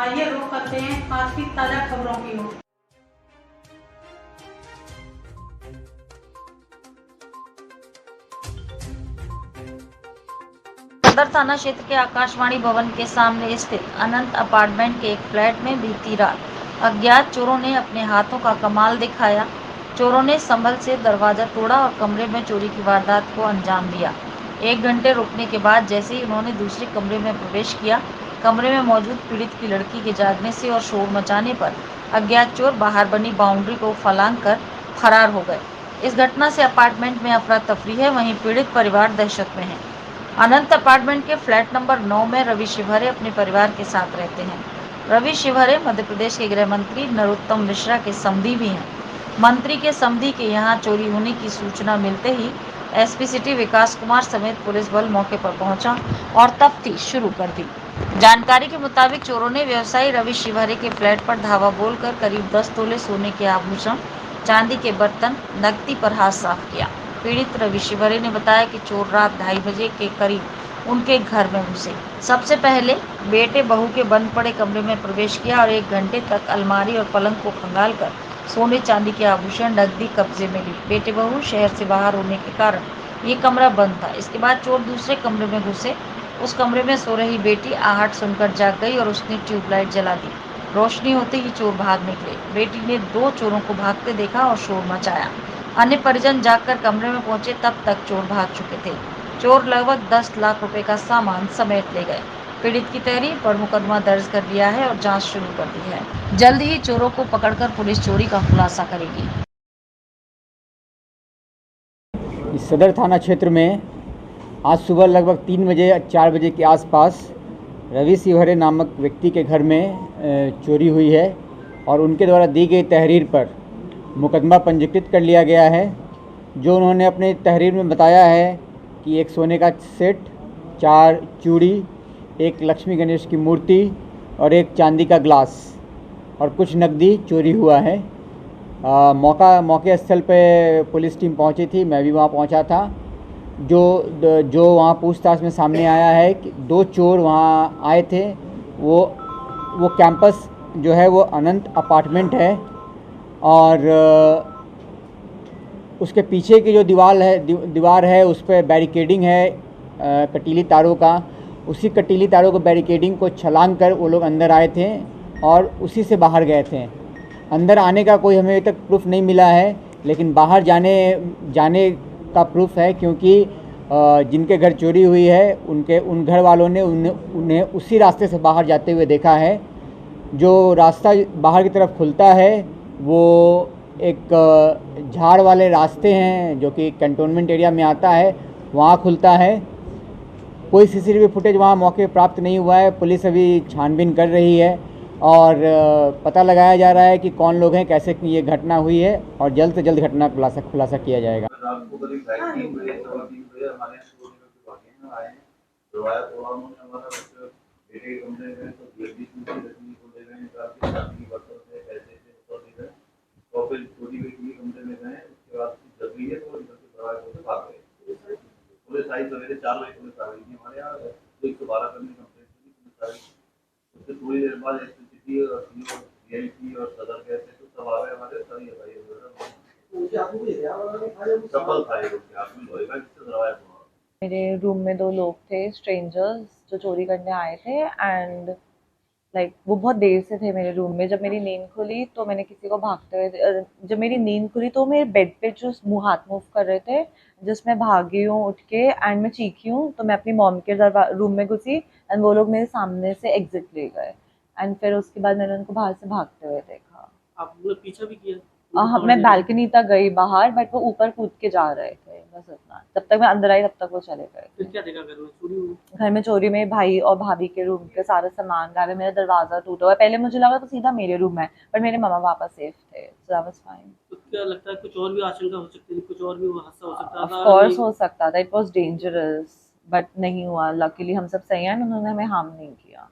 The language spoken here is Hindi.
आइए रुख करते हैं आज की ताजा खबरों की ओर। सदर थाना क्षेत्र के आकाशवाणी भवन के सामने स्थित अनंत अपार्टमेंट के एक फ्लैट में बीती रात अज्ञात चोरों ने अपने हाथों का कमाल दिखाया। चोरों ने संभल से दरवाजा तोड़ा और कमरे में चोरी की वारदात को अंजाम दिया। 1 घंटे रुकने के बाद जैसे ही उन्होंने दूसरे कमरे में प्रवेश किया, कमरे में मौजूद पीड़ित की लड़की के जागने से और शोर मचाने पर अज्ञात चोर बाहर बनी बाउंड्री को फलांग कर फरार हो गए। इस घटना से अपार्टमेंट में अफरा तफरी है, वहीं पीड़ित परिवार दहशत में है। अनंत अपार्टमेंट के फ्लैट नंबर 9 में रवि शिवहरे अपने परिवार के साथ रहते हैं। रवि शिवहरे मध्य प्रदेश के गृह मंत्री नरोत्तम मिश्रा के समधी भी हैं। मंत्री के समधी के यहां चोरी होने की सूचना मिलते ही एसपी सिटी विकास कुमार समेत पुलिस बल मौके पर पहुंचा और तफ्तीश शुरू कर दी। जानकारी के मुताबिक चोरों ने व्यवसायी रवि शिवहरे के फ्लैट पर धावा बोलकर करीब 10 तोले सोने के आभूषण, चांदी के बर्तन, नकदी पर हाथ साफ किया। पीड़ित रवि शिवहरे ने बताया कि चोर रात 2:30 बजे के करीब उनके घर में घुसे। सबसे पहले बेटे बहू के बंद पड़े कमरे में प्रवेश किया और 1 घंटे तक अलमारी और पलंग को खंगालकर सोने चांदी के आभूषण, नकदी कब्जे में ली। बेटे बहू शहर से बाहर होने के कारण ये कमरा बंद था। इसके बाद चोर दूसरे कमरे में घुसे। उस कमरे में सो रही बेटी आहट सुनकर जाग गई और उसने ट्यूबलाइट जला दी। रोशनी होते ही चोर भाग निकले। बेटी ने 2 चोरों को भागते देखा और शोर मचाया। अन्य परिजन जागकर कमरे में पहुंचे, तब तक चोर भाग चुके थे। चोर लगभग 10 लाख रुपए का सामान समेट ले गए। पीड़ित की तहरीर पर मुकदमा दर्ज कर लिया है और जांच शुरू कर दी है। जल्द ही चोरों को पकड़कर पुलिस चोरी का खुलासा करेगी। इस सदर थाना क्षेत्र में आज सुबह लगभग 3 बजे 4 बजे के आसपास रवि शिवहरे नामक व्यक्ति के घर में चोरी हुई है और उनके द्वारा दी गई तहरीर पर मुकदमा पंजीकृत कर लिया गया है। जो उन्होंने अपने तहरीर में बताया है कि एक सोने का सेट, 4 चूड़ी, एक लक्ष्मी गणेश की मूर्ति और एक चांदी का ग्लास और कुछ नकदी चोरी हुआ है। मौके स्थल पे पुलिस टीम पहुंची थी, मैं भी वहां पहुंचा था। जो वहाँ पूछताछ में सामने आया है कि 2 चोर वहाँ आए थे। वो कैंपस जो है वो अनंत अपार्टमेंट है और उसके पीछे की जो दीवार है उस पर बैरिकेडिंग है कटीली तारों का। उसी कटीली तारों को बैरिकेडिंग को छलांग कर वो लोग अंदर आए थे और उसी से बाहर गए थे। अंदर आने का कोई हमें अभी तक प्रूफ नहीं मिला है, लेकिन बाहर जाने का प्रूफ है, क्योंकि जिनके घर चोरी हुई है उन घर वालों ने उन्हें उसी रास्ते से बाहर जाते हुए देखा है। जो रास्ता बाहर की तरफ खुलता है वो एक झाड़ वाले रास्ते हैं जो कि कंटोनमेंट एरिया में आता है, वहाँ खुलता है। कोई सीसीटीवी फुटेज वहाँ मौके पर प्राप्त नहीं हुआ है। पुलिस अभी छानबीन कर रही है और पता लगाया जा रहा है कि कौन लोग हैं, कैसे ये घटना हुई है और जल्द से जल्द घटना खुलासा किया जाएगा। पुलिस आई सवेरे 4 बजे पुलिस आ गई थी हमारे यहाँ। 112 करने कंप्लेंट की पुलिस आई। उससे थोड़ी देर बाद एसपी और सीआईसी और सदर गए थे, तो सब आ गए हमारे सारी सफल था। ये आदमी होएगा जिससे डरवाया। मेरे रूम में 2 लोग थे, स्ट्रेंजर्स, जो चोरी करने आए थे एंड वो बहुत देर से थे मेरे रूम में। जब मेरी नींद खुली तो मैंने किसी को भागते हुए जब मेरी नींद खुली तो मेरे बेड पे जो हाथ मूव कर रहे थे, जिसमें भागी हूँ उठ के एंड मैं चीखी हूँ, तो मैं अपनी मॉम के रूम में घुसी एंड वो लोग मेरे सामने से एग्जिट ले गए एंड फिर उसके बाद मैंने उनको बाहर से भागते हुए देखा। आप लोग पीछा भी किया? हाँ, मैं बालकनी तक गई बाहर, बट वो ऊपर कूद के जा रहे थे, बस इतना। जब तक मैं अंदर आई तब तक वो चले गए। फिर क्या देखा घर में? चोरी हुई? घर में चोरी में भाई और भाभी के रूम के सारा सामान गायब है। मेरा दरवाजा टूटा हुआ है। पहले मुझे लगा तो सीधा मेरे रूम है, पर मेरे मम्मा पापा सेफ थे, सो दैट वाज फाइन। तो क्या लगता है कुछ और भी आशंका हो सकती थी, कुछ और भी हादसा हो सकता ऑफ था? कोर्स हो सकता था, इट वाज डेंजरस, बट नहीं हुआ। लकीली हम सब सही हैं, उन्होंने हमें हार्म नहीं किया।